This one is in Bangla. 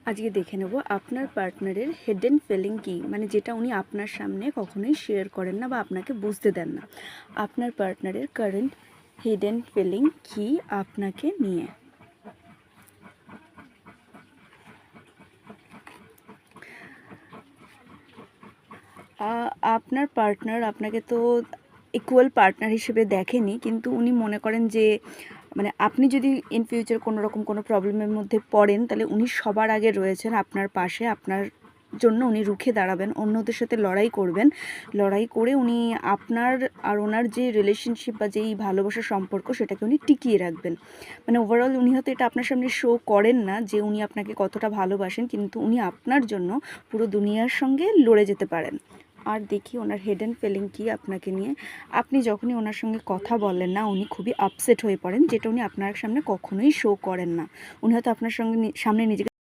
আজকে দেখে নেব আপনার পার্টনারের হিডেন ফিলিং কী, মানে যেটা উনি আপনার সামনে কখনোই শেয়ার করেন না বা আপনাকে বুঝতে দেন না। আপনার পার্টনারের কারেন্ট হিডেন ফিলিং কী আপনাকে নিয়ে। আপনার পার্টনার আপনাকে তো ইকুয়াল পার্টনার হিসেবে দেখেনি, কিন্তু উনি মনে করেন যে মানে আপনি যদি ইন ফিউচার কোনো রকম কোনো প্রবলেমের মধ্যে পড়েন, তাহলে উনি সবার আগে রয়েছেন আপনার পাশে। আপনার জন্য উনি রুখে দাঁড়াবেন, অন্যদের সাথে লড়াই করবেন। লড়াই করে উনি আপনার আর ওনার যে রিলেশনশিপ বা যেই ভালোবাসার সম্পর্ক, সেটাকে উনি টিকিয়ে রাখবেন। মানে ওভারঅল উনি হয়তো এটা আপনার সামনে শো করেন না যে উনি আপনাকে কতটা ভালোবাসেন, কিন্তু উনি আপনার জন্য পুরো দুনিয়ার সঙ্গে লড়ে যেতে পারেন। আর দেখি ওনার হিডেন ফিলিং কী আপনাকে নিয়ে। আপনি যখনই ওনার সঙ্গে কথা বলেন না, উনি খুবই আপসেট হয়ে পড়েন, যেটা উনি আপনার সামনে কখনোই শো করেন না। উনি হয়তো আপনার সামনে নিজেকে